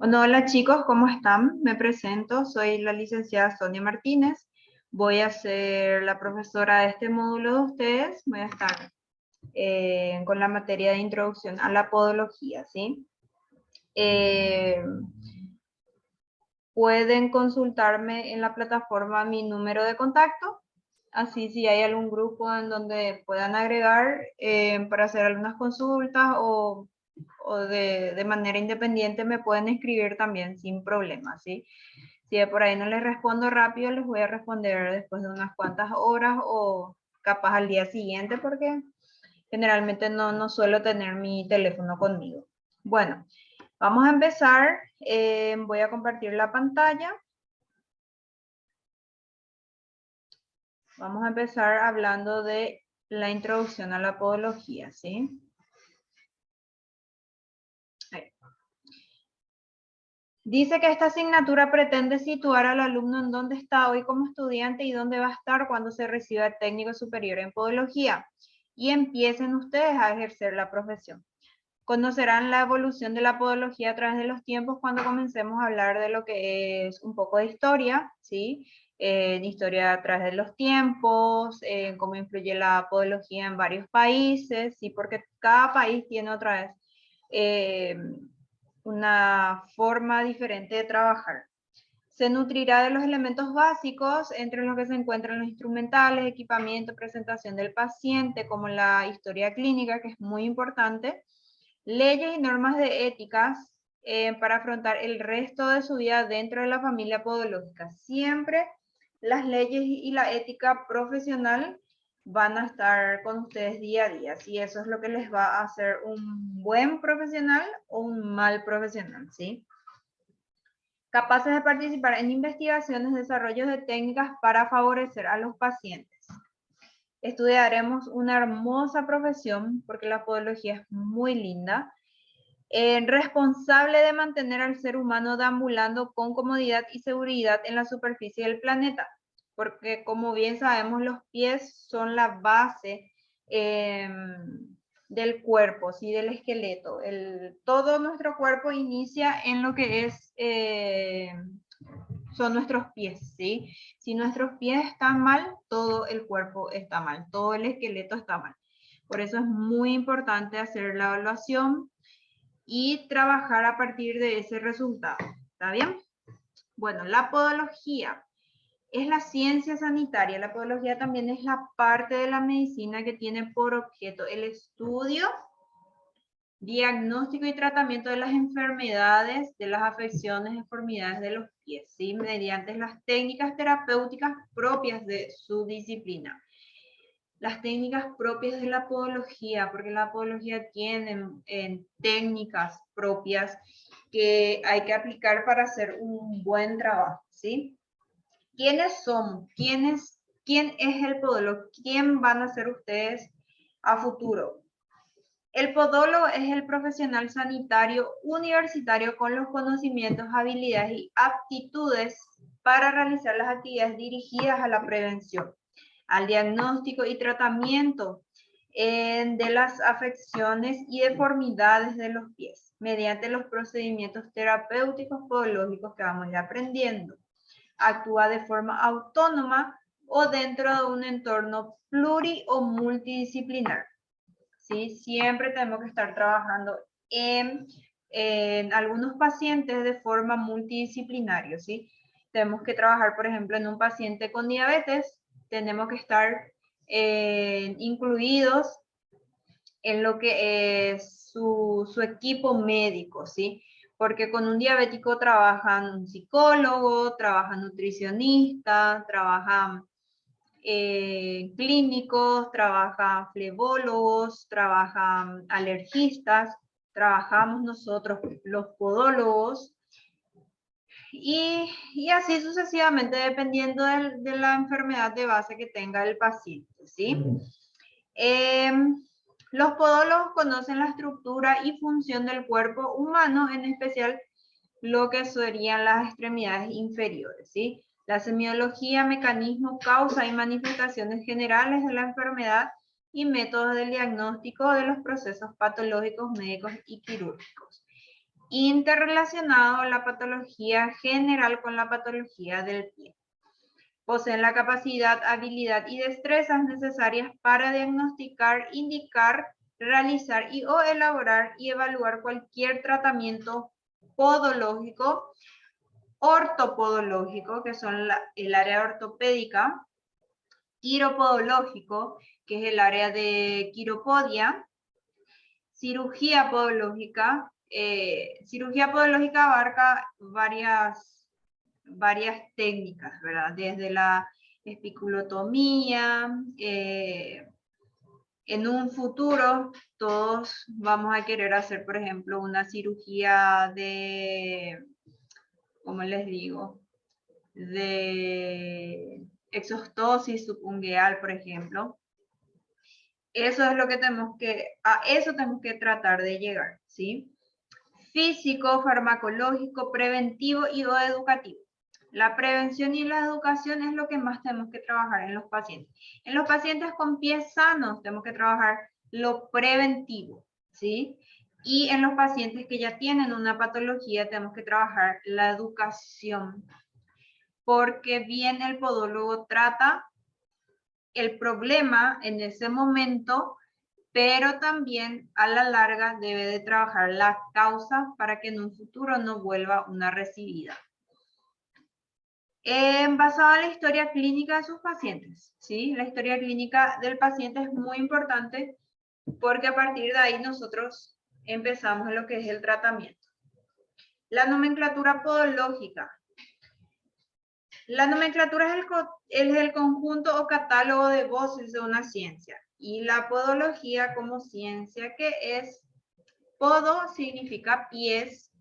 Bueno, hola chicos, ¿cómo están? Me presento, soy la licenciada Sonia Martínez. Voy a ser la profesora de este módulo de ustedes. Voy a estar con la materia de introducción a la podología, ¿sí? Eh, Pueden consultarme en la plataforma mi número de contacto, así si hay algún grupo en donde puedan agregar para hacer algunas consultas o de manera independiente me pueden escribir también sin problema, ¿sí? Si de por ahí no les respondo rápido, les voy a responder después de unas cuantas horas o capaz al día siguiente porque generalmente no suelo tener mi teléfono conmigo. Bueno, vamos a empezar. Voy a compartir la pantalla. Vamos a empezar hablando de la introducción a la podología, ¿sí? Ahí. Dice que esta asignatura pretende situar al alumno en dónde está hoy como estudiante y dónde va a estar cuando se reciba el técnico superior en podología y empiecen ustedes a ejercer la profesión. Conocerán la evolución de la podología a través de los tiempos cuando comencemos a hablar de lo que es un poco de historia, ¿sí? De historia a través de los tiempos, cómo influye la podología en varios países, ¿sí? Porque cada país tiene otra vez una forma diferente de trabajar. Se nutrirá de los elementos básicos, entre los que se encuentran los instrumentales, equipamiento, presentación del paciente, como la historia clínica, que es muy importante, leyes y normas de éticas para afrontar el resto de su vida dentro de la familia podológica. Siempre las leyes y la ética profesional van a estar con ustedes día a día. Si eso es lo que les va a hacer un buen profesional o un mal profesional, ¿sí? Capaces de participar en investigaciones, desarrollos de técnicas para favorecer a los pacientes. Estudiaremos una hermosa profesión porque la podología es muy linda. Responsable de mantener al ser humano deambulando con comodidad y seguridad en la superficie del planeta, porque como bien sabemos los pies son la base del cuerpo, ¿sí? Del esqueleto. Todo nuestro cuerpo inicia en lo que es, son nuestros pies, ¿sí? Si nuestros pies están mal, todo el cuerpo está mal, todo el esqueleto está mal. Por eso es muy importante hacer la evaluación y trabajar a partir de ese resultado. ¿Está bien? Bueno, la podología es la ciencia sanitaria. La podología también es la parte de la medicina que tiene por objeto el estudio, diagnóstico y tratamiento de las enfermedades, de las afecciones, deformidades de los pies, ¿sí? Mediante las técnicas terapéuticas propias de su disciplina. Las técnicas propias de la podología, porque la podología tiene técnicas propias que hay que aplicar para hacer un buen trabajo, ¿sí? ¿Quiénes son? ¿Quién es el podólogo? ¿Quién van a ser ustedes a futuro? El podólogo es el profesional sanitario universitario con los conocimientos, habilidades y aptitudes para realizar las actividades dirigidas a la prevención, al diagnóstico y tratamiento de las afecciones y deformidades de los pies, mediante los procedimientos terapéuticos podológicos que vamos a ir aprendiendo. Actúa de forma autónoma o dentro de un entorno pluri o multidisciplinar. ¿Sí? Siempre tenemos que estar trabajando en algunos pacientes de forma multidisciplinaria, ¿sí? Tenemos que trabajar, por ejemplo, en un paciente con diabetes, tenemos que estar incluidos en lo que es su equipo médico, ¿sí? Porque con un diabético trabajan un psicólogo, trabajan nutricionistas, trabajan clínicos, trabajan flebólogos, trabajan alergistas, trabajamos nosotros los podólogos y así sucesivamente dependiendo de la enfermedad de base que tenga el paciente, ¿sí? Los podólogos conocen la estructura y función del cuerpo humano, en especial lo que serían las extremidades inferiores, ¿sí? La semiología, mecanismos, causa y manifestaciones generales de la enfermedad y métodos del diagnóstico de los procesos patológicos, médicos y quirúrgicos. interrelacionado la patología general con la patología del pie. Poseen la capacidad, habilidad y destrezas necesarias para diagnosticar, indicar, realizar o elaborar y evaluar cualquier tratamiento podológico, ortopodológico, que son el área ortopédica, quiropodológico, que es el área de quiropodia, cirugía podológica. Cirugía podológica abarca varias técnicas, ¿verdad? Desde la espiculotomía, en un futuro todos vamos a querer hacer, por ejemplo, una cirugía de, ¿cómo les digo? De exostosis subungueal, por ejemplo. Eso es lo que a eso tenemos que tratar de llegar, ¿sí? Físico, farmacológico, preventivo y o educativo. La prevención y la educación es lo que más tenemos que trabajar en los pacientes. En los pacientes con pies sanos tenemos que trabajar lo preventivo, ¿sí? Y en los pacientes que ya tienen una patología tenemos que trabajar la educación, porque bien el podólogo trata el problema en ese momento, pero también a la larga debe de trabajar la causa para que en un futuro no vuelva una recidida. Basado en la historia clínica de sus pacientes, ¿sí? La historia clínica del paciente es muy importante porque a partir de ahí nosotros empezamos en lo que es el tratamiento. La nomenclatura podológica. La nomenclatura es el conjunto o catálogo de voces de una ciencia. Y la podología como ciencia, que es podo significa pies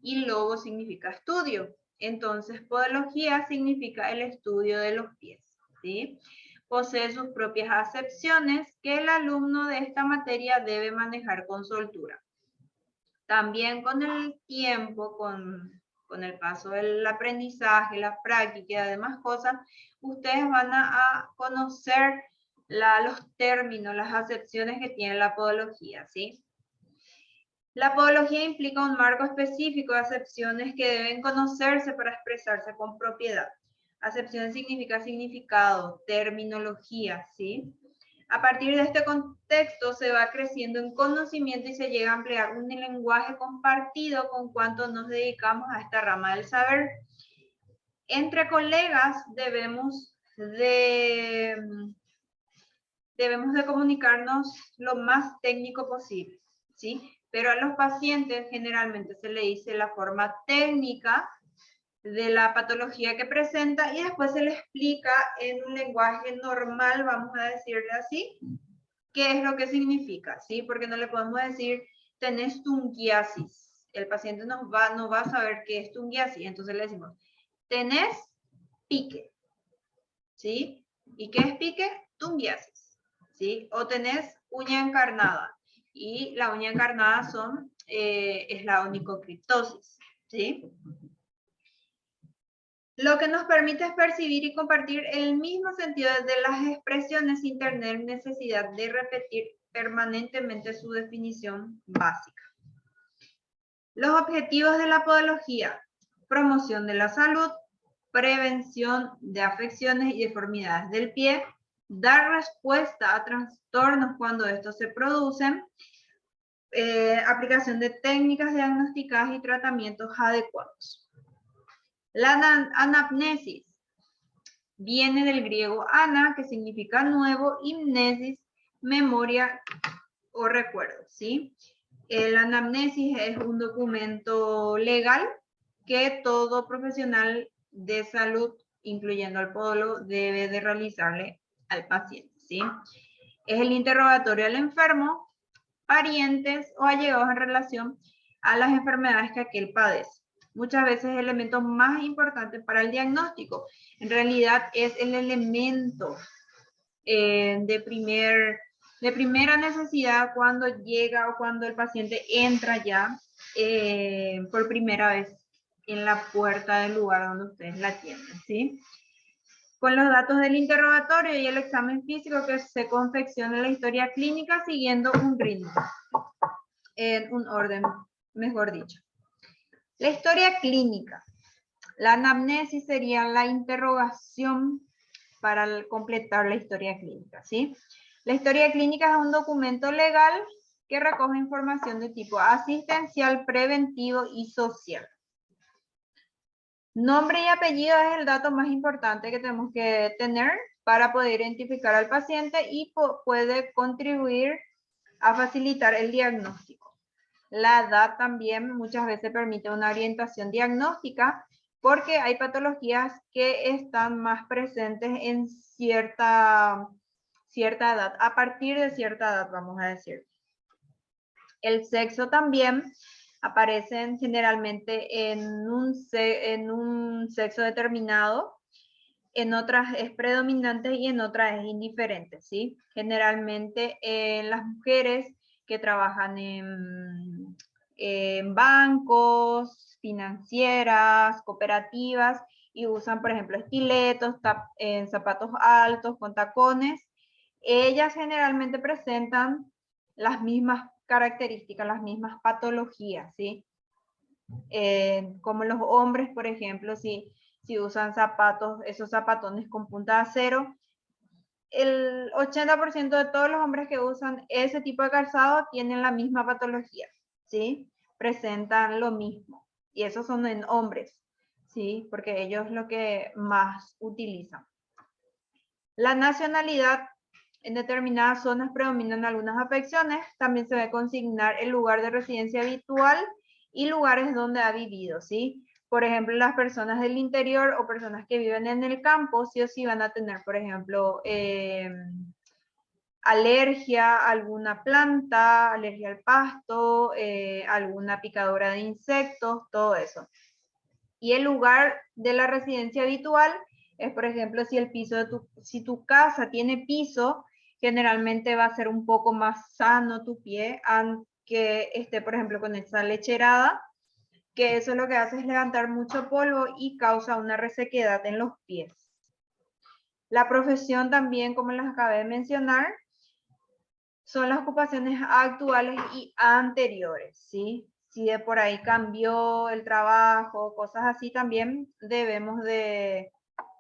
y logo significa estudio. Entonces, podología significa el estudio de los pies, ¿sí? Posee sus propias acepciones que el alumno de esta materia debe manejar con soltura. También con el tiempo, con el paso del aprendizaje, la práctica y demás cosas, ustedes van a conocer los términos, las acepciones que tiene la podología, ¿sí? La podología implica un marco específico de acepciones que deben conocerse para expresarse con propiedad. Acepción significa significado, terminología, ¿sí? A partir de este contexto se va creciendo en conocimiento y se llega a emplear un lenguaje compartido con cuanto nos dedicamos a esta rama del saber. Entre colegas debemos de comunicarnos lo más técnico posible, ¿sí? Pero a los pacientes generalmente se le dice la forma técnica de la patología que presenta y después se le explica en un lenguaje normal, vamos a decirle así, qué es lo que significa, ¿sí? Porque no le podemos decir, tenés tungiasis. El paciente no va a saber qué es tungiasis, entonces le decimos, tenés pique, ¿sí? ¿Y qué es pique? Tungiasis, ¿sí? O tenés uña encarnada, y la uña encarnada es la onicocriptosis, ¿sí? Lo que nos permite es percibir y compartir el mismo sentido de las expresiones sin tener necesidad de repetir permanentemente su definición básica. Los objetivos de la podología: promoción de la salud, prevención de afecciones y deformidades del pie, dar respuesta a trastornos cuando estos se producen, aplicación de técnicas diagnósticas y tratamientos adecuados. La anamnesis viene del griego ana, que significa nuevo, y mnesis, memoria o recuerdo, ¿sí? La anamnesis es un documento legal que todo profesional de salud, incluyendo al podólogo, debe de realizarle al paciente, ¿sí? Es el interrogatorio al enfermo, parientes o allegados en relación a las enfermedades que aquel padece. Muchas veces es el elemento más importante para el diagnóstico. En realidad es el elemento de primera necesidad cuando llega o cuando el paciente entra ya por primera vez en la puerta del lugar donde ustedes la atienden, ¿sí? Con los datos del interrogatorio y el examen físico que se confecciona la historia clínica siguiendo un ritmo, en un orden, mejor dicho. La historia clínica. La anamnesis sería la interrogación para completar la historia clínica, ¿sí? La historia clínica es un documento legal que recoge información de tipo asistencial, preventivo y social. Nombre y apellido es el dato más importante que tenemos que tener para poder identificar al paciente y puede contribuir a facilitar el diagnóstico. La edad también muchas veces permite una orientación diagnóstica porque hay patologías que están más presentes en cierta edad, a partir de cierta edad, vamos a decir. El sexo también aparece generalmente en un sexo determinado, en otras es predominante y en otras es indiferente, ¿sí? Generalmente en las mujeres que trabajan en bancos, financieras, cooperativas y usan, por ejemplo, estiletos, en zapatos altos con tacones, ellas generalmente presentan las mismas características, las mismas patologías, ¿sí? Como los hombres, por ejemplo, si usan zapatos, esos zapatones con punta de acero, el 80% de todos los hombres que usan ese tipo de calzado tienen la misma patología, ¿sí? Presentan lo mismo. Y esos son en hombres, ¿sí? Porque ellos lo que más utilizan. La nacionalidad. En determinadas zonas predominan algunas afecciones. También se debe consignar el lugar de residencia habitual y lugares donde ha vivido, ¿sí? Por ejemplo, las personas del interior o personas que viven en el campo, sí o sí van a tener, por ejemplo, alergia a alguna planta, alergia al pasto, alguna picadura de insectos, todo eso. Y el lugar de la residencia habitual es, por ejemplo, si el piso si tu casa tiene piso, generalmente va a ser un poco más sano tu pie, aunque esté, por ejemplo, con esa lecherada, que eso lo que hace es levantar mucho polvo y causa una resequedad en los pies. La profesión también, como les acabé de mencionar, son las ocupaciones actuales y anteriores, ¿sí? Si de por ahí cambió el trabajo, cosas así, también debemos de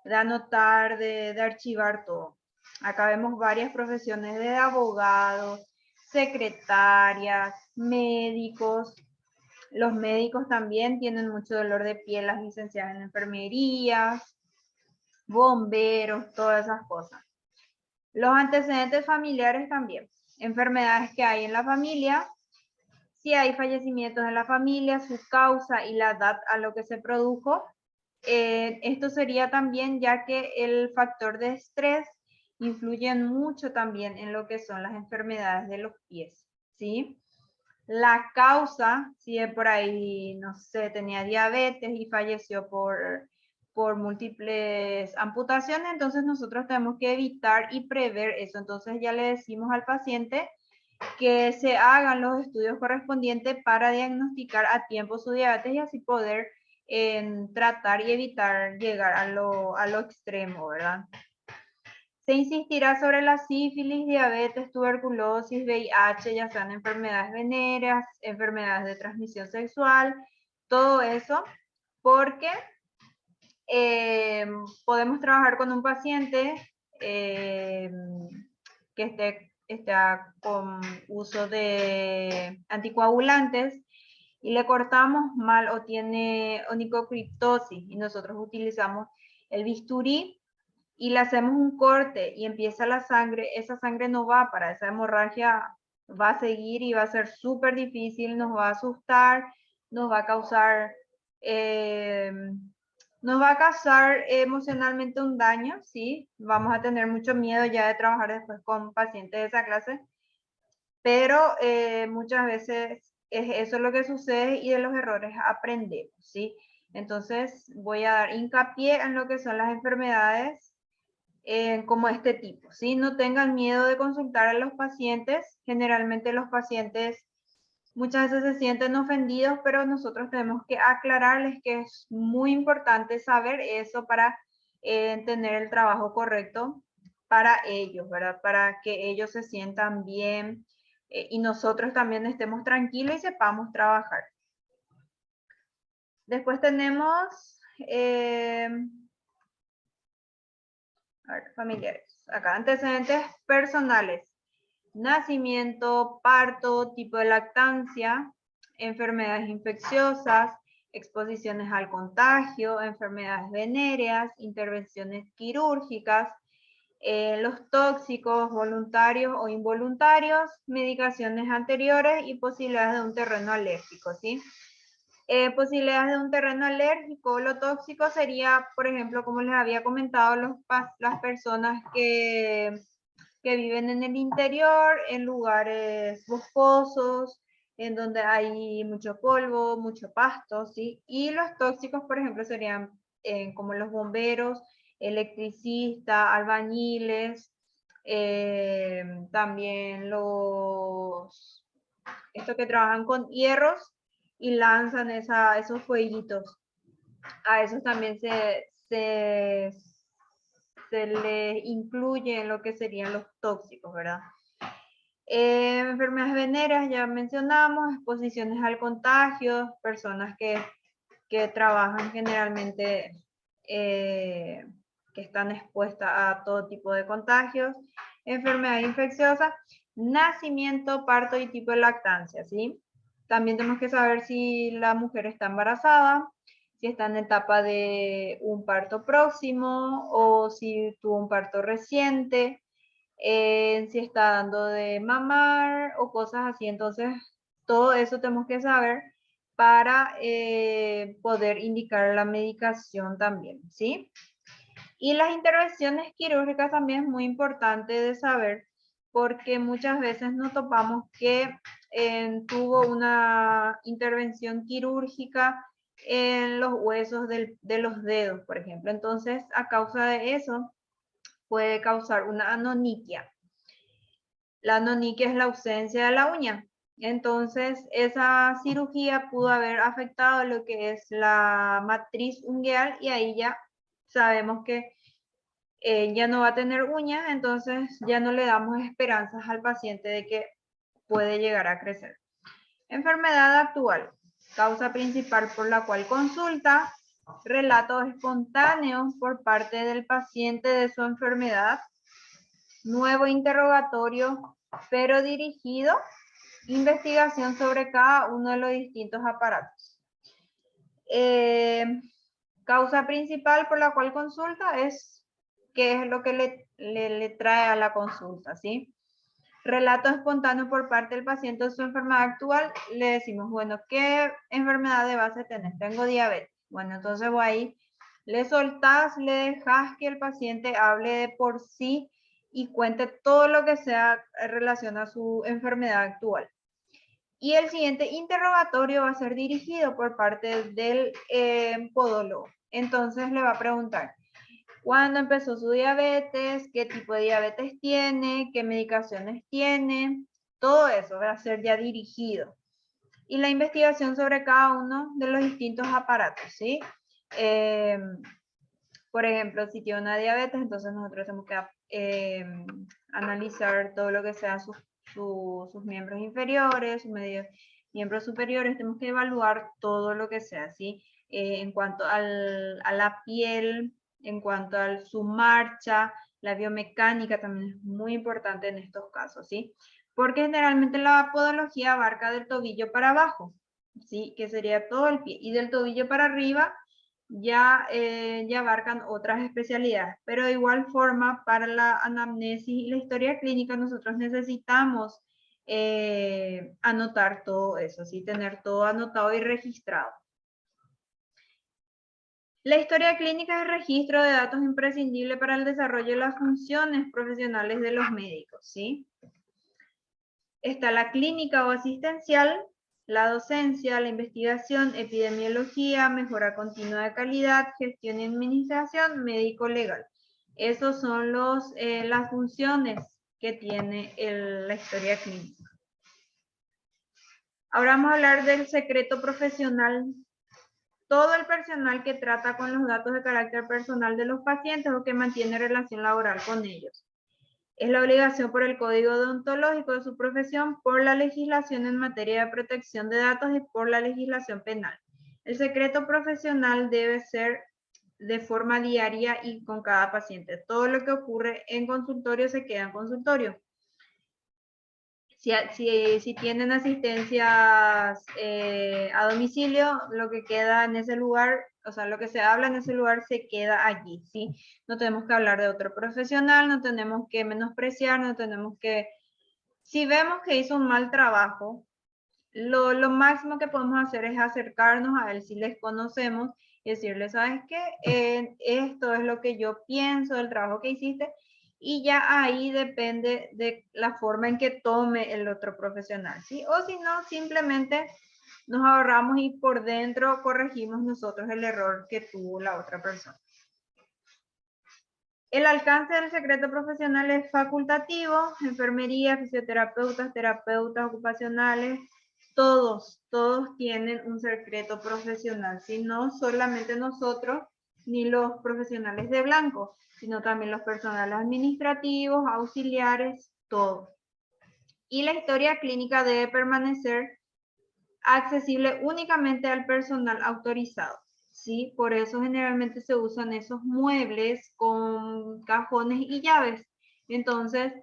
anotar, de archivar todo. Acá vemos varias profesiones de abogados, secretarias, médicos. Los médicos también tienen mucho dolor de piel, las licenciadas en enfermería, bomberos, todas esas cosas. Los antecedentes familiares también, enfermedades que hay en la familia, si hay fallecimientos en la familia, su causa y la edad a lo que se produjo. Esto sería también ya que el factor de estrés influye mucho también en lo que son las enfermedades de los pies, ¿sí? La causa, si es por ahí, no sé, tenía diabetes y falleció por múltiples amputaciones, entonces nosotros tenemos que evitar y prever eso. Entonces ya le decimos al paciente que se hagan los estudios correspondientes para diagnosticar a tiempo su diabetes y así poder tratar y evitar llegar a lo extremo, ¿verdad? Se insistirá sobre la sífilis, diabetes, tuberculosis, VIH, ya sean enfermedades venéreas, enfermedades de transmisión sexual, todo eso, porque podemos trabajar con un paciente que esté con uso de anticoagulantes y le cortamos mal o tiene onicocriptosis y nosotros utilizamos el bisturí y le hacemos un corte y empieza la sangre, esa sangre no va para, esa hemorragia va a seguir y va a ser súper difícil, nos va a asustar, nos va a causar emocionalmente un daño, ¿sí? Vamos a tener mucho miedo ya de trabajar después con pacientes de esa clase, pero muchas veces eso es lo que sucede y de los errores aprendemos, ¿sí? Entonces voy a dar hincapié en lo que son las enfermedades como este tipo, ¿sí? No tengan miedo de consultar a los pacientes. Generalmente los pacientes muchas veces se sienten ofendidos, pero nosotros tenemos que aclararles que es muy importante saber eso para tener el trabajo correcto para ellos, ¿verdad? Para que ellos se sientan bien y nosotros también estemos tranquilos y sepamos trabajar. Después tenemos familiares. Acá, antecedentes personales. Nacimiento, parto, tipo de lactancia, enfermedades infecciosas, exposiciones al contagio, enfermedades venéreas, intervenciones quirúrgicas, los tóxicos voluntarios o involuntarios, medicaciones anteriores y posibilidades de un terreno alérgico, ¿sí? Posibilidades de un terreno alérgico, lo tóxico sería, por ejemplo, como les había comentado, las personas que viven en el interior, en lugares boscosos, en donde hay mucho polvo, mucho pasto, ¿sí? Y los tóxicos, por ejemplo, serían como los bomberos, electricistas, albañiles, también estos que trabajan con hierros y lanzan esos fueguitos. A esos también se les incluye en lo que serían los tóxicos, ¿verdad? Enfermedades venéreas, ya mencionamos, exposiciones al contagio, personas que trabajan generalmente, que están expuestas a todo tipo de contagios, enfermedades infecciosas, nacimiento, parto y tipo de lactancia, ¿sí? También tenemos que saber si la mujer está embarazada, si está en etapa de un parto próximo o si tuvo un parto reciente, si está dando de mamar o cosas así. Entonces, todo eso tenemos que saber para poder indicar la medicación también, ¿sí? Y las intervenciones quirúrgicas también es muy importante de saber porque muchas veces nos topamos que tuvo una intervención quirúrgica en los huesos de los dedos, por ejemplo. Entonces, a causa de eso, puede causar una anoniquia. La anoniquia es la ausencia de la uña. Entonces, esa cirugía pudo haber afectado lo que es la matriz ungueal y ahí ya sabemos que ya no va a tener uñas, entonces ya no le damos esperanzas al paciente de que puede llegar a crecer. Enfermedad actual. Causa principal por la cual consulta. Relatos espontáneos por parte del paciente de su enfermedad. Nuevo interrogatorio, pero dirigido. Investigación sobre cada uno de los distintos aparatos. Causa principal por la cual consulta es qué es lo que le trae a la consulta, ¿sí? Relato espontáneo por parte del paciente de su enfermedad actual, le decimos, bueno, ¿qué enfermedad de base tenés? Tengo diabetes. Bueno, entonces voy ahí, le soltás, le dejas que el paciente hable de por sí y cuente todo lo que sea en relación a su enfermedad actual. Y el siguiente interrogatorio va a ser dirigido por parte del podólogo. Entonces le va a preguntar, ¿cuándo empezó su diabetes? ¿Qué tipo de diabetes tiene? ¿Qué medicaciones tiene? Todo eso va a ser ya dirigido. Y la investigación sobre cada uno de los distintos aparatos, ¿sí? Por ejemplo, si tiene una diabetes, entonces nosotros tenemos que analizar todo lo que sea sus miembros inferiores, sus miembros superiores, tenemos que evaluar todo lo que sea, ¿sí? En cuanto a la piel, en cuanto a su marcha, la biomecánica también es muy importante en estos casos, ¿sí? Porque generalmente la podología abarca del tobillo para abajo, ¿sí? Que sería todo el pie, y del tobillo para arriba ya abarcan otras especialidades, pero de igual forma para la anamnesis y la historia clínica nosotros necesitamos anotar todo eso, ¿sí? Tener todo anotado y registrado. La historia clínica es el registro de datos imprescindible para el desarrollo de las funciones profesionales de los médicos, ¿sí? Está la clínica o asistencial, la docencia, la investigación, epidemiología, mejora continua de calidad, gestión y administración, médico-legal. Esas son las funciones que tiene la historia clínica. Ahora vamos a hablar del secreto profesional. Todo el personal que trata con los datos de carácter personal de los pacientes o que mantiene relación laboral con ellos. Es la obligación por el código deontológico de su profesión, por la legislación en materia de protección de datos y por la legislación penal. El secreto profesional debe ser de forma diaria y con cada paciente. Todo lo que ocurre en consultorio se queda en consultorio. Si tienen asistencias a domicilio, lo que queda en ese lugar, o sea, lo que se habla en ese lugar se queda allí, ¿sí? No tenemos que hablar de otro profesional, no tenemos que menospreciar, no tenemos que... Si vemos que hizo un mal trabajo, lo máximo que podemos hacer es acercarnos a él si les conocemos y decirle, ¿sabes qué? Esto es lo que yo pienso del trabajo que hiciste, y ya ahí depende de la forma en que tome el otro profesional, ¿sí? O si no, simplemente nos ahorramos y por dentro corregimos nosotros el error que tuvo la otra persona. El alcance del secreto profesional es facultativo. Enfermería, fisioterapeutas, terapeutas ocupacionales, todos tienen un secreto profesional, ¿sí? No solamente nosotros ni los profesionales de blanco, sino también los personales administrativos, auxiliares, todos. Y la historia clínica debe permanecer accesible únicamente al personal autorizado, ¿sí? Por eso generalmente se usan esos muebles con cajones y llaves. Entonces,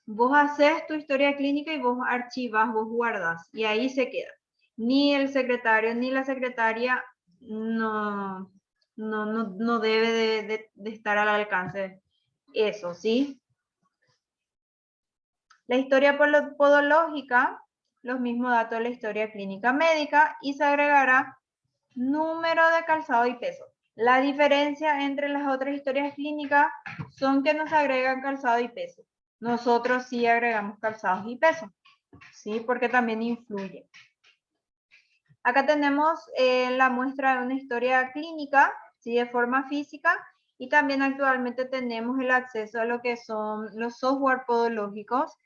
vos haces tu historia clínica y vos archivas, vos guardas, y ahí se queda. Ni el secretario ni la secretaria no debe de estar al alcance eso, ¿sí? La historia podológica, los mismos datos de la historia clínica médica, y se agregará número de calzado y peso. La diferencia entre las otras historias clínicas son que nos agregan calzado y peso. Nosotros sí agregamos calzados y peso, ¿sí? Porque también influye. Acá tenemos la muestra de una historia clínica, ¿sí? De forma física, y también actualmente tenemos el acceso a lo que son los software podológicos.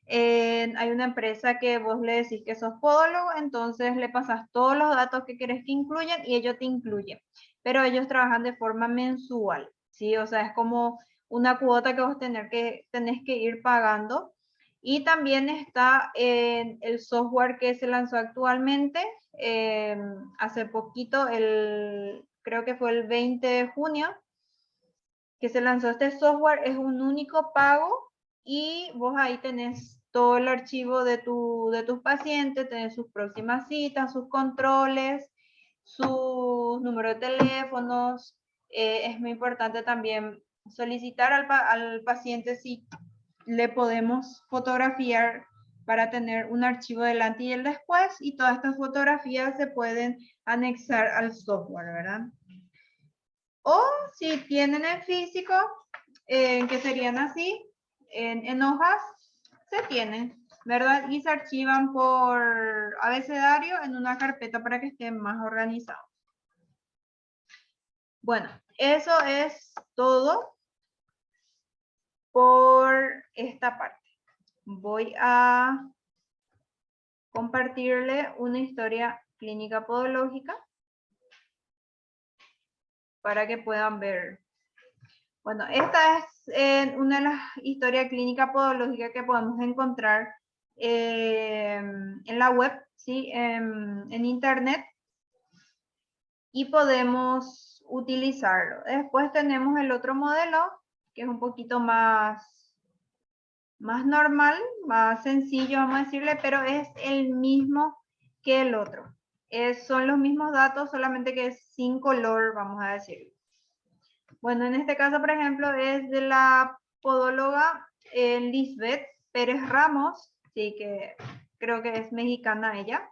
Hay una empresa que vos le decís que sos podólogo, entonces le pasas todos los datos que querés que incluyan y ellos te incluyen. Pero ellos trabajan de forma mensual, ¿sí? O sea, es como una cuota que vos tenés que ir pagando. Y también está el software que se lanzó actualmente, hace poquito, creo que fue el 20 de junio, que se lanzó este software. Es un único pago y vos ahí tenés todo el archivo de tus pacientes, tenés sus próximas citas, sus controles, sus números de teléfonos. Es muy importante también solicitar al paciente si le podemos fotografiar para tener un archivo del antes y el después, y todas estas fotografías se pueden anexar al software, ¿verdad? O si tienen en físico, que serían así, en hojas, se tienen, ¿verdad? Y se archivan por abecedario en una carpeta para que estén más organizados. Bueno, eso es todo por esta parte. Voy a compartirle una historia clínica podológica para que puedan ver. Bueno, esta es una de las historias clínicas podológicas que podemos encontrar en la web, ¿sí? En internet, y podemos utilizarlo. Después tenemos el otro modelo, que es un poquito más normal, más sencillo, vamos a decirle, pero es el mismo que el otro. Son los mismos datos, solamente que es sin color, vamos a decirlo. Bueno, en este caso, por ejemplo, es de la podóloga Lisbeth Pérez Ramos, sí, que creo que es mexicana ella.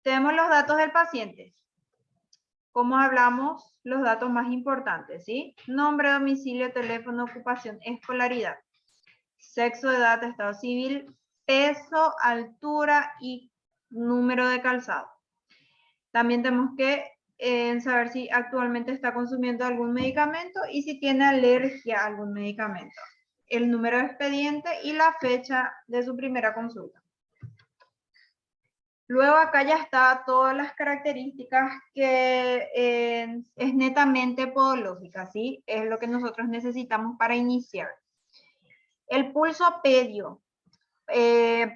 Tenemos los datos del paciente. Como hablamos, los datos más importantes, ¿sí? Nombre, domicilio, teléfono, ocupación, escolaridad, sexo, edad, estado civil, peso, altura y número de calzado. También tenemos que saber si actualmente está consumiendo algún medicamento y si tiene alergia a algún medicamento. El número de expediente y la fecha de su primera consulta. Luego acá ya está todas las características que es netamente podológica, ¿sí? Es lo que nosotros necesitamos para iniciar. El pulso pedio.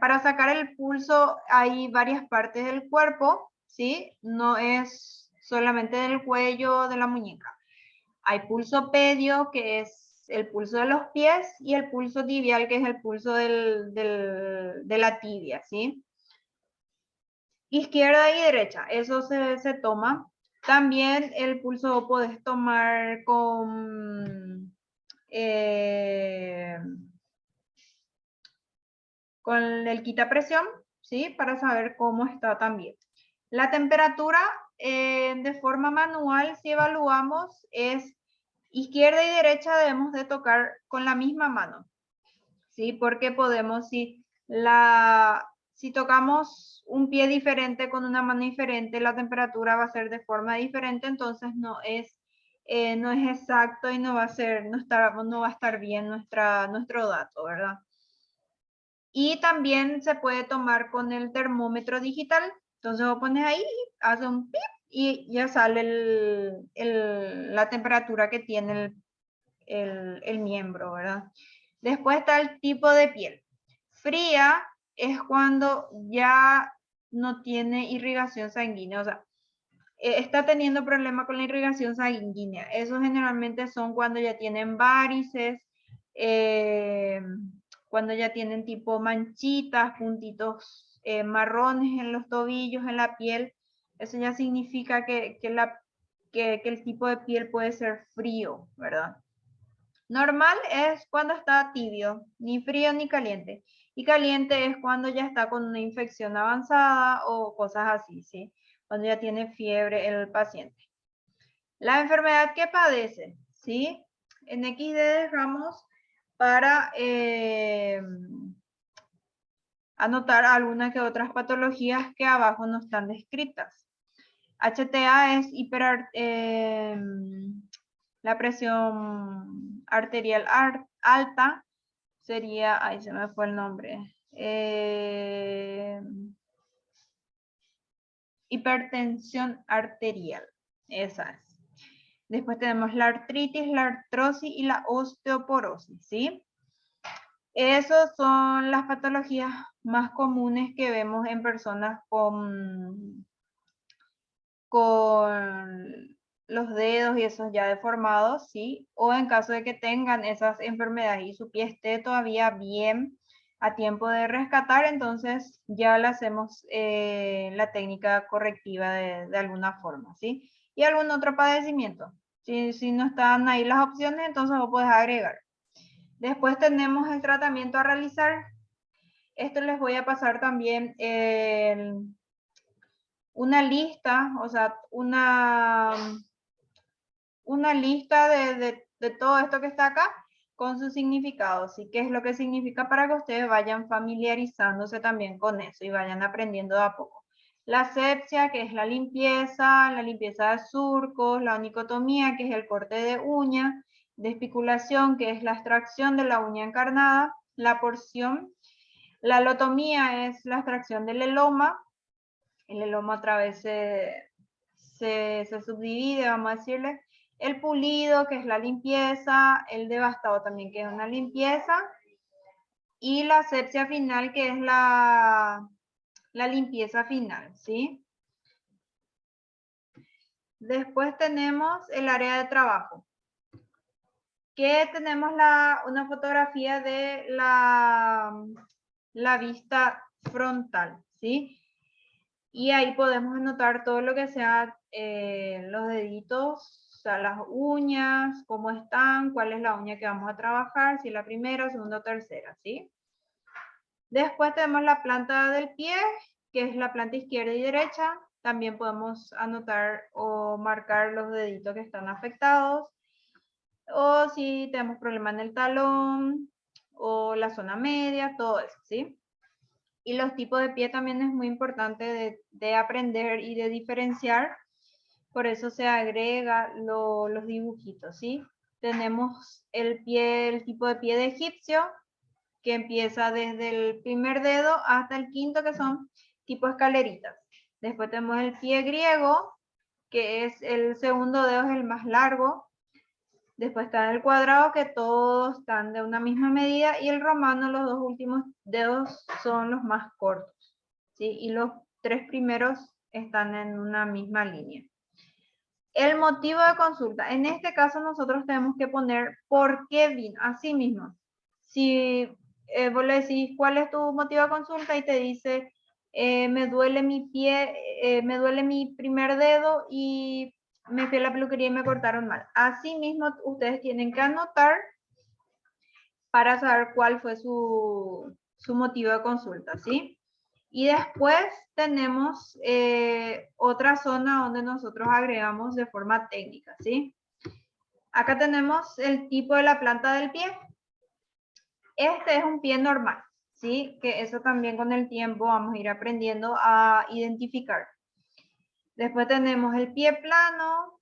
Para sacar el pulso hay varias partes del cuerpo, ¿sí? No es solamente del cuello de la muñeca. Hay pulso pedio, que es el pulso de los pies, y el pulso tibial, que es el pulso de la tibia, ¿sí? Izquierda y derecha, eso se toma. También el pulso puedes tomar con el quitapresión, ¿sí? Para saber cómo está también. La temperatura de forma manual, si evaluamos, es izquierda y derecha debemos de tocar con la misma mano, ¿sí? Porque podemos, si tocamos un pie diferente con una mano diferente, la temperatura va a ser de forma diferente, entonces no es exacto y no va a estar bien nuestro dato, ¿verdad? Y también se puede tomar con el termómetro digital. Entonces vos pones ahí, hace un pip y ya sale la temperatura que tiene el miembro, ¿verdad? Después está el tipo de piel. Fría es cuando ya no tiene irrigación sanguínea, o sea, está teniendo problema con la irrigación sanguínea. Eso generalmente son cuando ya tienen varices, cuando ya tienen tipo manchitas, puntitos marrones en los tobillos, en la piel. Eso ya significa que el tipo de piel puede ser frío, ¿verdad? Normal es cuando está tibio, ni frío ni caliente. Y caliente es cuando ya está con una infección avanzada o cosas así, ¿sí? Cuando ya tiene fiebre el paciente. La enfermedad que padece, ¿sí? En XD dejamos para anotar algunas que otras patologías que abajo no están descritas. HTA es la presión arterial alta, sería, ahí se me fue el nombre, hipertensión arterial, esa es. Después tenemos la artritis, la artrosis y la osteoporosis, ¿sí? Esas son las patologías más comunes que vemos en personas con los dedos y esos ya deformados, ¿sí? O en caso de que tengan esas enfermedades y su pie esté todavía bien a tiempo de rescatar, entonces ya le hacemos la técnica correctiva de alguna forma, ¿sí? Y algún otro padecimiento. Si no están ahí las opciones, entonces lo puedes agregar. Después tenemos el tratamiento a realizar. Esto les voy a pasar también una lista, o sea, una lista de todo esto que está acá con su significado, ¿sí? ¿Qué es lo que significa para que ustedes vayan familiarizándose también con eso y vayan aprendiendo de a poco? La asepsia, que es la limpieza de surcos, la onicotomía, que es el corte de uña, despiculación, que es la extracción de la uña encarnada, la porción, la lotomía es la extracción del eloma, el eloma otra vez se subdivide, vamos a decirle, el pulido, que es la limpieza, el devastado también, que es una limpieza, y la asepsia final, que es la limpieza final, ¿sí? Después tenemos el área de trabajo, que tenemos una fotografía de la vista frontal, ¿sí? Y ahí podemos anotar todo lo que sea los deditos, o sea, las uñas, cómo están, cuál es la uña que vamos a trabajar, si es la primera, segunda o tercera, ¿sí? Después tenemos la planta del pie, que es la planta izquierda y derecha. También podemos anotar o marcar los deditos que están afectados. O si tenemos problema en el talón o la zona media, todo eso, ¿sí? Y los tipos de pie también es muy importante de aprender y de diferenciar. Por eso se agrega los dibujitos, ¿sí? Tenemos el tipo de pie de egipcio, que empieza desde el primer dedo hasta el quinto, que son tipo escaleritas. Después tenemos el pie griego, que es el segundo dedo, es el más largo. Después está el cuadrado, que todos están de una misma medida, y el romano, los dos últimos dedos son los más cortos, ¿sí? Y los tres primeros están en una misma línea. El motivo de consulta. En este caso nosotros tenemos que poner por qué vino. Así mismo. Si vos le decís cuál es tu motivo de consulta y te dice me duele mi pie, me duele mi primer dedo y me fui a la peluquería y me cortaron mal. Así mismo ustedes tienen que anotar para saber cuál fue su motivo de consulta, ¿sí? Y después tenemos otra zona donde nosotros agregamos de forma técnica, ¿sí? Acá tenemos el tipo de la planta del pie. Este es un pie normal, ¿sí? Que eso también con el tiempo vamos a ir aprendiendo a identificar. Después tenemos el pie plano,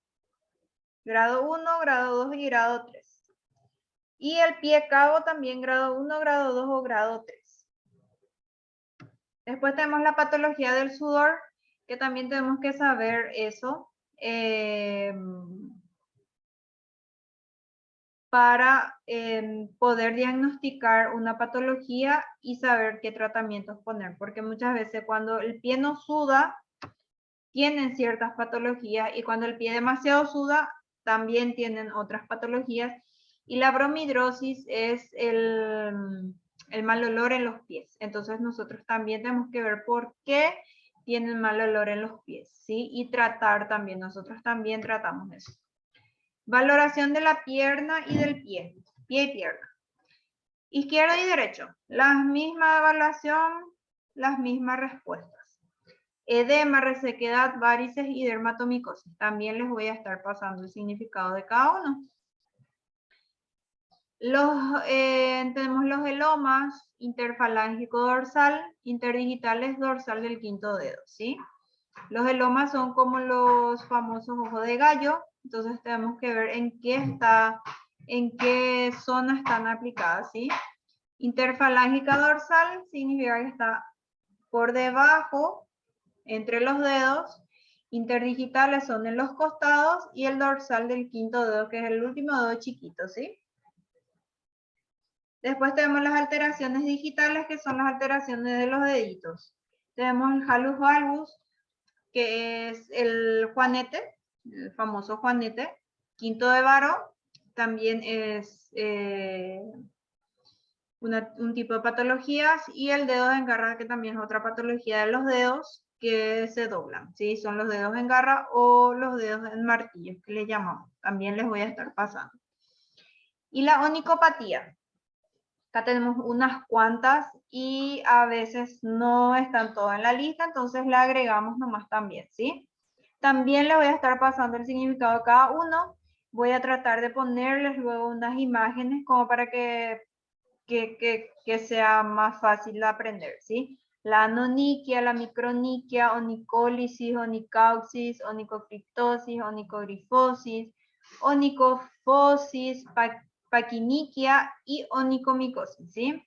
grado 1, grado 2 y grado 3. Y el pie cabo también grado 1, grado 2 o grado 3. Después tenemos la patología del sudor, que también tenemos que saber eso para poder diagnosticar una patología y saber qué tratamientos poner. Porque muchas veces cuando el pie no suda, tienen ciertas patologías y cuando el pie demasiado suda, también tienen otras patologías. Y la bromidrosis es el mal olor en los pies. Entonces nosotros también tenemos que ver por qué tienen mal olor en los pies, ¿sí? Y tratar también, nosotros también tratamos eso. Valoración de la pierna y del pie, pie y pierna. Izquierdo y derecho, la misma evaluación, las mismas respuestas. Edema, resequedad, varices y dermatomicosis. También les voy a estar pasando el significado de cada uno. Tenemos los elomas, interfalángico dorsal, interdigitales dorsal del quinto dedo, ¿sí? Los elomas son como los famosos ojos de gallo, entonces tenemos que ver en qué zona están aplicadas, ¿sí? Interfalángica dorsal significa que está por debajo, entre los dedos. Interdigitales son en los costados y el dorsal del quinto dedo, que es el último dedo chiquito, ¿sí? Después tenemos las alteraciones digitales, que son las alteraciones de los deditos. Tenemos el halus valgus, que es el juanete, el famoso juanete. Quinto de varo, también es un tipo de patologías. Y el dedo en garra, que también es otra patología de los dedos que se doblan, ¿sí? Son los dedos en garra o los dedos en martillo, que le llamamos. También les voy a estar pasando. Y la onicopatía. Acá tenemos unas cuantas y a veces no están todas en la lista, entonces le agregamos nomás también, ¿sí? También le voy a estar pasando el significado de cada uno. Voy a tratar de ponerles luego unas imágenes como para que sea más fácil de aprender, ¿sí? La anoniquia, la microniquia, onicólisis, onicauxis, onicocriptosis, onicogrifosis, onicofosis, paquiniquia y onicomicosis, ¿sí?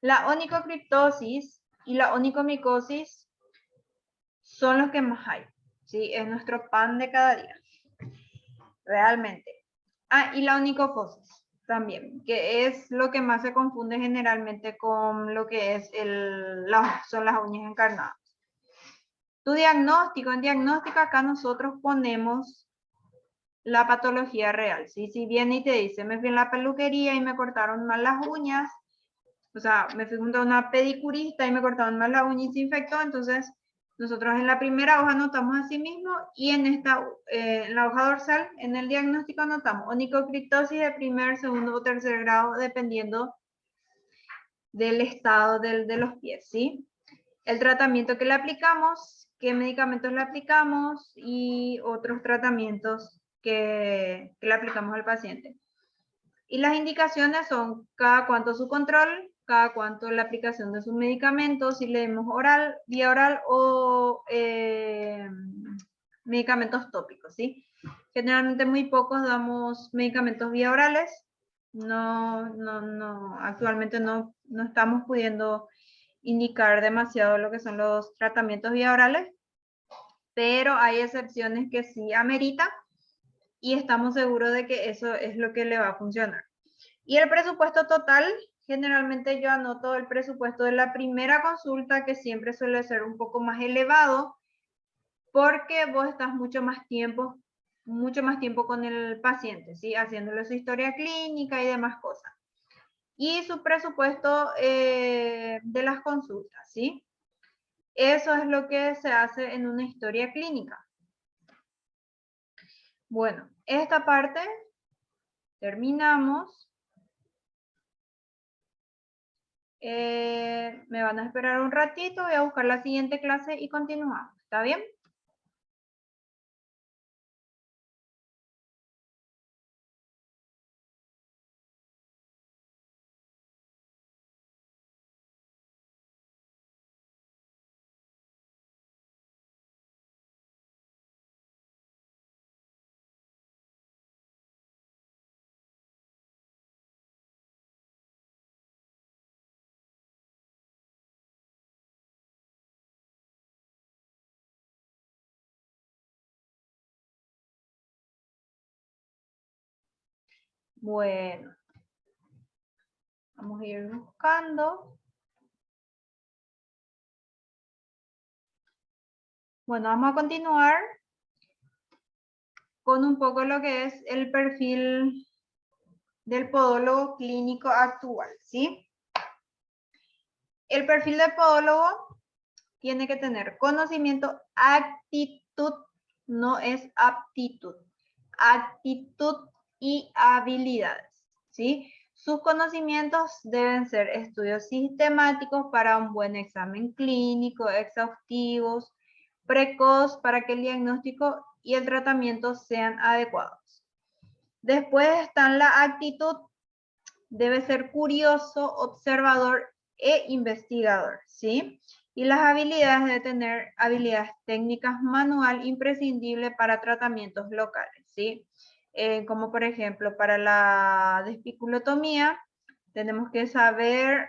La onicocriptosis y la onicomicosis son los que más hay, ¿sí? Es nuestro pan de cada día, realmente. Ah, y la onicofosis también, que es lo que más se confunde generalmente con lo que es son las uñas encarnadas. Tu diagnóstico, en diagnóstico acá nosotros ponemos la patología real, ¿sí? Si viene y te dice, me fui en la peluquería y me cortaron mal las uñas, o sea, me fui junto a una pedicurista y me cortaron mal las uñas y se infectó, entonces nosotros en la primera hoja anotamos así mismo y en la hoja dorsal, en el diagnóstico anotamos onicocriptosis de primer, segundo o tercer grado, dependiendo del estado de los pies, ¿sí? El tratamiento que le aplicamos, qué medicamentos le aplicamos y otros tratamientos que le aplicamos al paciente. Y las indicaciones son cada cuánto su control, cada cuánto la aplicación de sus medicamentos, si le damos oral, vía oral o medicamentos tópicos, ¿sí? Generalmente muy pocos damos medicamentos vía orales. Actualmente no estamos pudiendo indicar demasiado lo que son los tratamientos vía orales, pero hay excepciones que sí amerita y estamos seguros de que eso es lo que le va a funcionar. Y el presupuesto total, generalmente yo anoto el presupuesto de la primera consulta, que siempre suele ser un poco más elevado, porque vos estás mucho más tiempo con el paciente, ¿sí? Haciéndole su historia clínica y demás cosas. Y su presupuesto de las consultas, ¿sí? Eso es lo que se hace en una historia clínica. Bueno, esta parte terminamos. Me van a esperar un ratito, voy a buscar la siguiente clase y continuamos. ¿Está bien? Bueno, vamos a ir buscando. Bueno, vamos a continuar con un poco lo que es el perfil del podólogo clínico actual, ¿sí? El perfil del podólogo tiene que tener conocimiento, actitud, no es aptitud, actitud y habilidades, ¿sí? Sus conocimientos deben ser estudios sistemáticos para un buen examen clínico, exhaustivos, precoz para que el diagnóstico y el tratamiento sean adecuados. Después está la actitud, debe ser curioso, observador e investigador, ¿sí? Y las habilidades de tener habilidades técnicas manual imprescindible para tratamientos locales, ¿sí? Como por ejemplo para la despiculotomía, tenemos que saber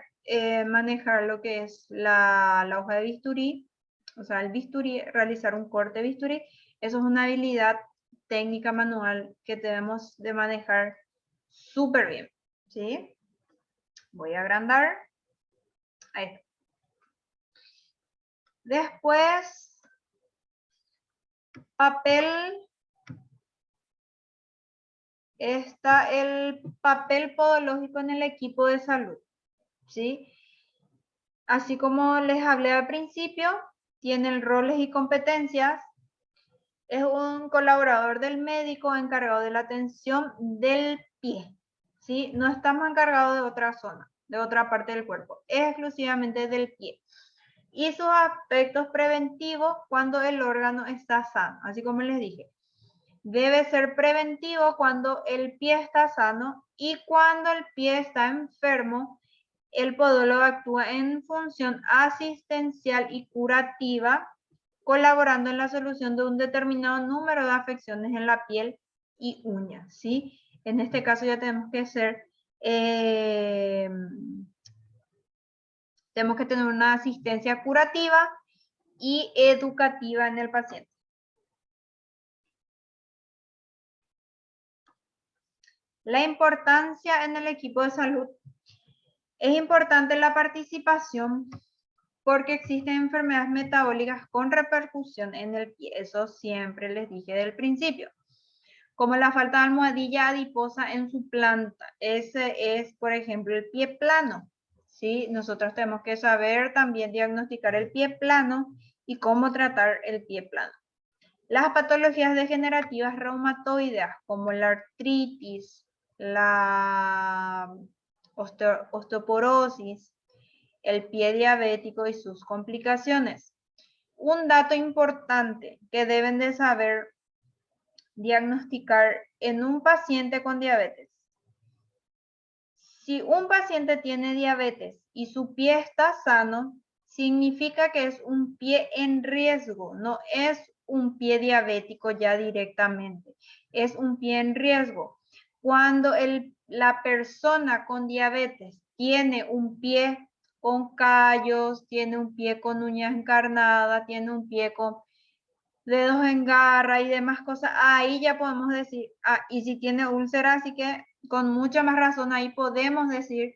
manejar lo que es la hoja de bisturí, o sea, el bisturí, realizar un corte de bisturí. Eso es una habilidad técnica manual que debemos de manejar súper bien, ¿sí? Voy a agrandar. Ahí está. Después, papel. Está el papel podológico en el equipo de salud, ¿sí? Así como les hablé al principio, tienen roles y competencias. Es un colaborador del médico encargado de la atención del pie, ¿sí? No estamos encargados de otra zona, de otra parte del cuerpo, es exclusivamente del pie. Y sus aspectos preventivos cuando el órgano está sano, así como les dije. Debe ser preventivo cuando el pie está sano y cuando el pie está enfermo, el podólogo actúa en función asistencial y curativa, colaborando en la solución de un determinado número de afecciones en la piel y uñas, ¿sí? En este caso ya tenemos que ser, tenemos que tener una asistencia curativa y educativa en el paciente. La importancia en el equipo de salud. Es importante la participación porque existen enfermedades metabólicas con repercusión en el pie. Eso siempre les dije del principio. Como la falta de almohadilla adiposa en su planta. Ese es, por ejemplo, el pie plano. ¿Sí? Nosotros tenemos que saber también diagnosticar el pie plano y cómo tratar el pie plano. Las patologías degenerativas reumatoideas, como la artritis, la osteoporosis, el pie diabético y sus complicaciones. Un dato importante que deben de saber diagnosticar en un paciente con diabetes. Si un paciente tiene diabetes y su pie está sano, significa que es un pie en riesgo, no es un pie diabético ya directamente, es un pie en riesgo. Cuando la persona con diabetes tiene un pie con callos, tiene un pie con uñas encarnadas, tiene un pie con dedos en garra y demás cosas, ahí ya podemos decir, y si tiene úlcera, así que con mucha más razón ahí podemos decir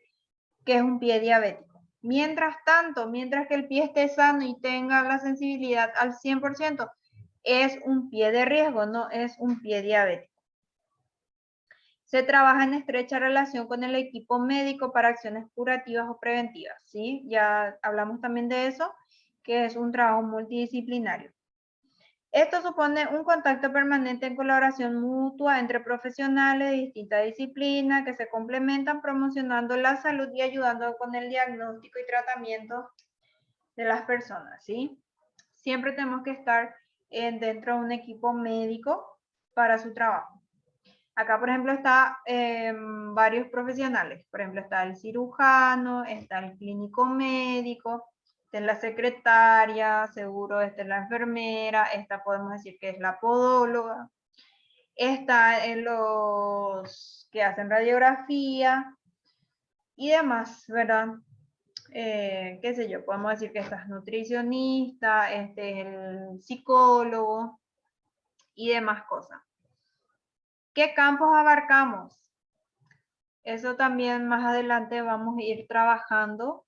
que es un pie diabético. Mientras tanto, mientras que el pie esté sano y tenga la sensibilidad al 100%, es un pie de riesgo, no es un pie diabético. Se trabaja en estrecha relación con el equipo médico para acciones curativas o preventivas, ¿sí? Ya hablamos también de eso, que es un trabajo multidisciplinario. Esto supone un contacto permanente en colaboración mutua entre profesionales de distintas disciplinas que se complementan promocionando la salud y ayudando con el diagnóstico y tratamiento de las personas, ¿sí? Siempre tenemos que estar dentro de un equipo médico para su trabajo. Acá, por ejemplo, está varios profesionales. Por ejemplo, está el cirujano, está el clínico médico, está la secretaria, seguro, está la enfermera, esta podemos decir que es la podóloga, está en los que hacen radiografía y demás, ¿verdad? Qué sé yo, podemos decir que esta es nutricionista, este es el psicólogo y demás cosas. ¿Qué campos abarcamos? Eso también más adelante vamos a ir trabajando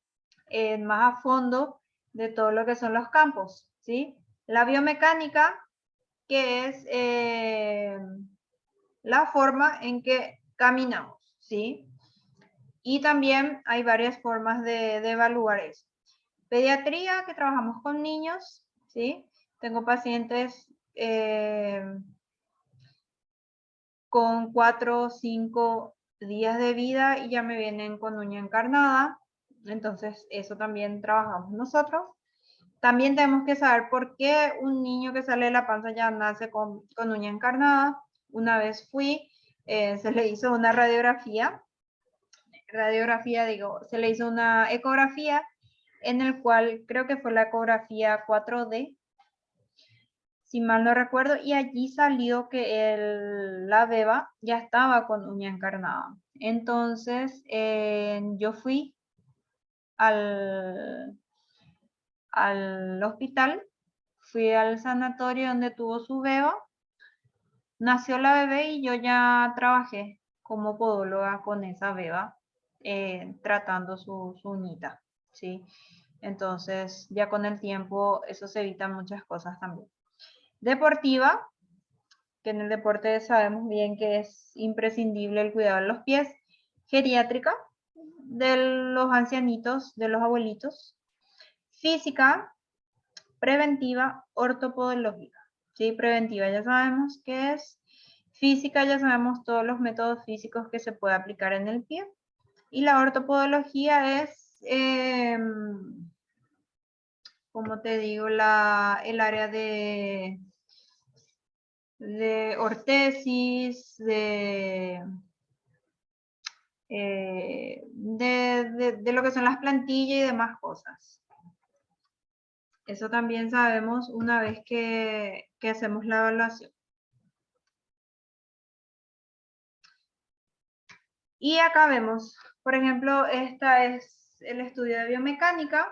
más a fondo de todo lo que son los campos, ¿sí? La biomecánica, que es la forma en que caminamos, ¿sí? Y también hay varias formas de evaluar eso. Pediatría, que trabajamos con niños, ¿sí? Tengo pacientes con 4 o 5 días de vida y ya me vienen con uña encarnada. Entonces, eso también trabajamos nosotros. También tenemos que saber por qué un niño que sale de la panza ya nace con uña encarnada. Una vez fui, se le hizo una se le hizo una ecografía en el cual creo que fue la ecografía 4D, si mal no recuerdo, y allí salió que la beba ya estaba con uña encarnada. Entonces, yo fui al hospital, fui al sanatorio donde tuvo su beba, nació la bebé y yo ya trabajé como podóloga con esa beba, tratando su uñita, ¿sí? Entonces, ya con el tiempo, eso se evitan muchas cosas también. Deportiva, que en el deporte sabemos bien que es imprescindible el cuidado de los pies. Geriátrica, de los ancianitos, de los abuelitos. Física, preventiva, ortopodológica. ¿Sí? Preventiva ya sabemos qué es. Física ya sabemos todos los métodos físicos que se puede aplicar en el pie. Y la ortopodología es, como te digo, el área de ortesis, de lo que son las plantillas y demás cosas. Eso también sabemos una vez que hacemos la evaluación. Y acá vemos, por ejemplo, esta es el estudio de biomecánica.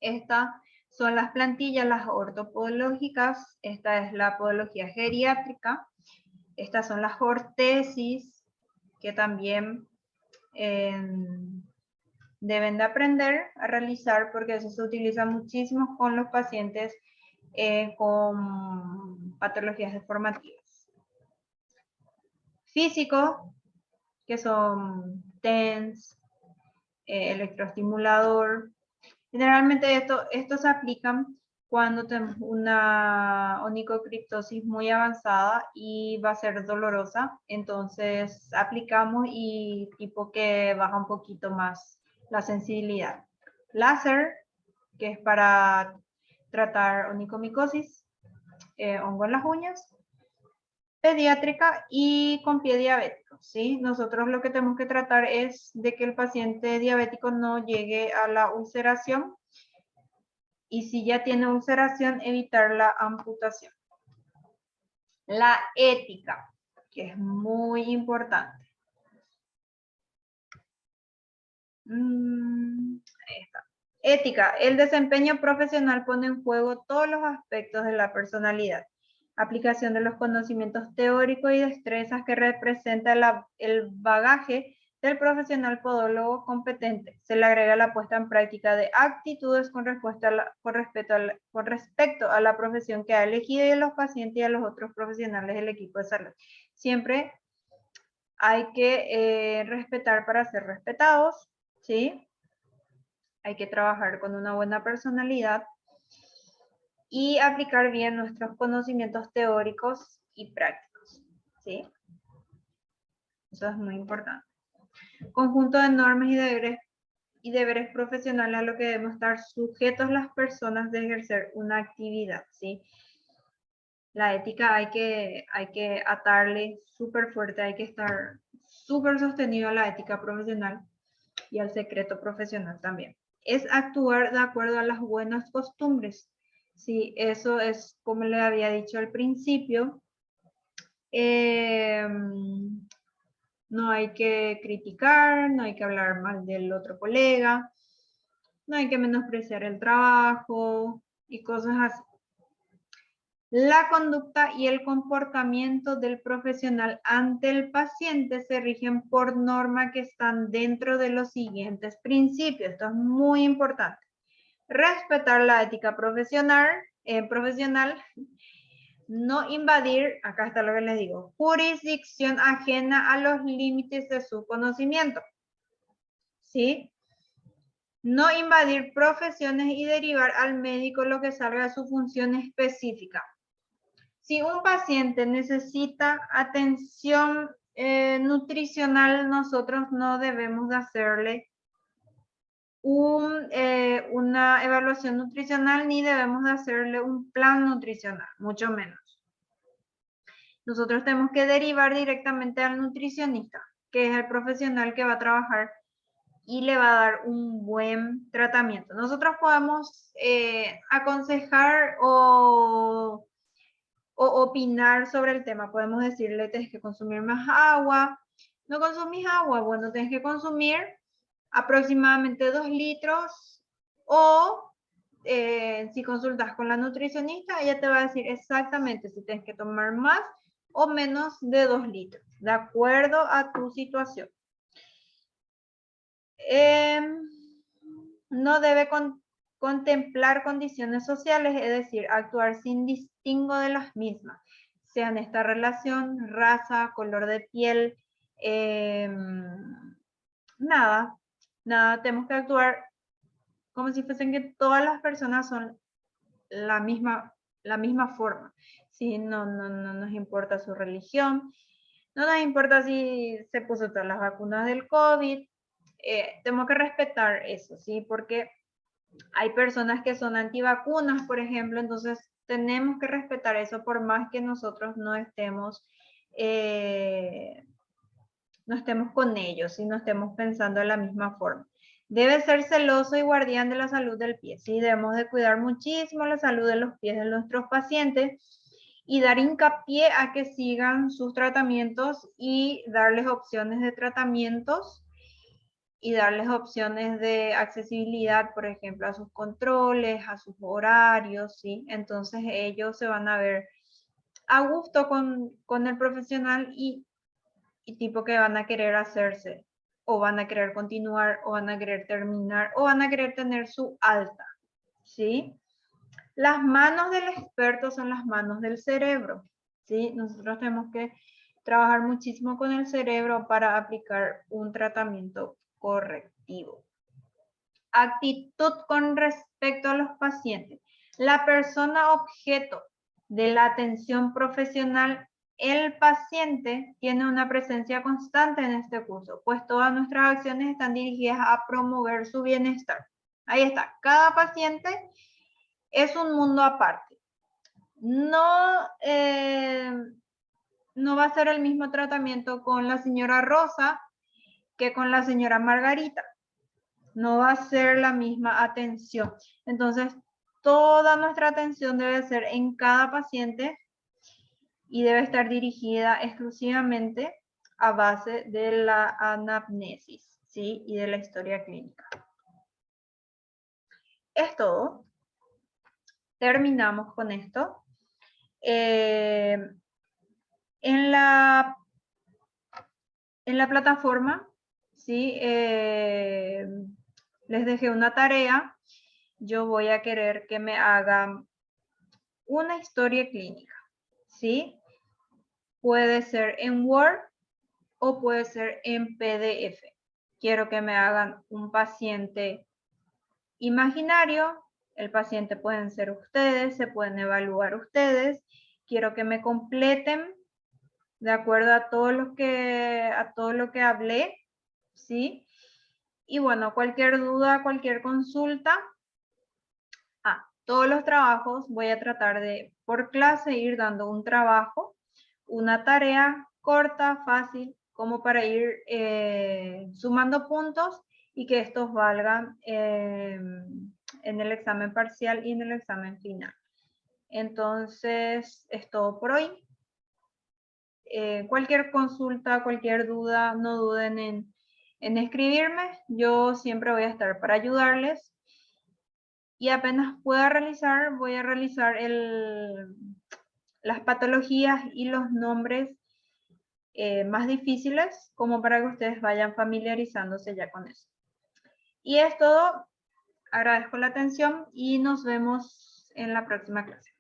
Estas son las plantillas, las ortopodológicas. Esta es la podología geriátrica. Estas son las ortesis, que también deben de aprender a realizar porque eso se utiliza muchísimo con los pacientes con patologías deformativas. Físico, que son TENS, electroestimulador. Generalmente estos se aplican cuando tenemos una onicocriptosis muy avanzada y va a ser dolorosa. Entonces aplicamos y tipo que baja un poquito más la sensibilidad. Láser, que es para tratar onicomicosis, hongo en las uñas. Pediátrica y con pie diabético, ¿sí? Nosotros lo que tenemos que tratar es de que el paciente diabético no llegue a la ulceración y si ya tiene ulceración, evitar la amputación. La ética, que es muy importante. Ahí está. Ética. El desempeño profesional pone en juego todos los aspectos de la personalidad. Aplicación de los conocimientos teóricos y destrezas que representa el bagaje del profesional podólogo competente. Se le agrega la puesta en práctica de actitudes con respecto a la profesión que ha elegido y a los pacientes y a los otros profesionales del equipo de salud. Siempre hay que respetar para ser respetados, ¿sí? Hay que trabajar con una buena personalidad y aplicar bien nuestros conocimientos teóricos y prácticos, ¿sí? Eso es muy importante. Conjunto de normas y deberes profesionales a lo que debemos estar sujetos las personas de ejercer una actividad, ¿sí? La ética hay que atarle súper fuerte, hay que estar súper sostenido a la ética profesional y al secreto profesional también. Es actuar de acuerdo a las buenas costumbres. Sí, eso es como le había dicho al principio. No hay que criticar, no hay que hablar mal del otro colega, no hay que menospreciar el trabajo y cosas así. La conducta y el comportamiento del profesional ante el paciente se rigen por norma que están dentro de los siguientes principios. Esto es muy importante. Respetar la ética profesional, no invadir, acá está lo que les digo, jurisdicción ajena a los límites de su conocimiento. ¿Sí? No invadir profesiones y derivar al médico lo que salga de su función específica. Si un paciente necesita atención nutricional, nosotros no debemos de hacerle una evaluación nutricional ni debemos de hacerle un plan nutricional, mucho menos. Nosotros tenemos que derivar directamente al nutricionista, que es el profesional que va a trabajar y le va a dar un buen tratamiento. Nosotros podemos aconsejar o opinar sobre el tema. Podemos decirle, tienes que consumir más agua. No consumís agua, bueno, tienes que consumir aproximadamente 2 litros o si consultas con la nutricionista, ella te va a decir exactamente si tienes que tomar más o menos de 2 litros, de acuerdo a tu situación. No debe contemplar condiciones sociales, es decir, actuar sin distingo de las mismas, sean esta relación, raza, color de piel, nada, tenemos que actuar como si fuesen que todas las personas son la misma forma. ¿Sí? No nos importa su religión, no nos importa si se puso todas las vacunas del COVID, tenemos que respetar eso, ¿sí? Porque hay personas que son antivacunas, por ejemplo, entonces tenemos que respetar eso por más que nosotros no estemos con ellos y no estemos pensando de la misma forma. Debe ser celoso y guardián de la salud del pie, ¿sí? Debemos de cuidar muchísimo la salud de los pies de nuestros pacientes y dar hincapié a que sigan sus tratamientos y darles opciones de tratamientos y darles opciones de accesibilidad, por ejemplo, a sus controles, a sus horarios, ¿sí? Entonces ellos se van a ver a gusto con el profesional y tipo que van a querer hacerse, o van a querer continuar, o van a querer terminar, o van a querer tener su alta, ¿sí? Las manos del experto son las manos del cerebro, ¿sí? Nosotros tenemos que trabajar muchísimo con el cerebro para aplicar un tratamiento correctivo. Actitud con respecto a los pacientes. La persona objeto de la atención profesional, el paciente, tiene una presencia constante en este curso, pues todas nuestras acciones están dirigidas a promover su bienestar. Ahí está, cada paciente es un mundo aparte. No va a ser el mismo tratamiento con la señora Rosa que con la señora Margarita. No va a ser la misma atención. Entonces, toda nuestra atención debe ser en cada paciente y debe estar dirigida exclusivamente a base de la anamnesis, ¿sí? Y de la historia clínica. Es todo. Terminamos con esto. En la plataforma ¿sí? Les dejé una tarea. Yo voy a querer que me hagan una historia clínica, ¿sí? Puede ser en Word o puede ser en PDF. Quiero que me hagan un paciente imaginario. El paciente pueden ser ustedes, se pueden evaluar ustedes. Quiero que me completen de acuerdo a todo lo que hablé, ¿sí? Y bueno, cualquier duda, cualquier consulta, todos los trabajos voy a tratar de por clase ir dando un trabajo, una tarea corta, fácil, como para ir sumando puntos y que estos valgan en el examen parcial y en el examen final. Entonces, es todo por hoy. Cualquier consulta, cualquier duda, no duden en escribirme. Yo siempre voy a estar para ayudarles. Y apenas pueda realizar, voy a realizar las patologías y los nombres más difíciles, como para que ustedes vayan familiarizándose ya con eso. Y es todo. Agradezco la atención y nos vemos en la próxima clase.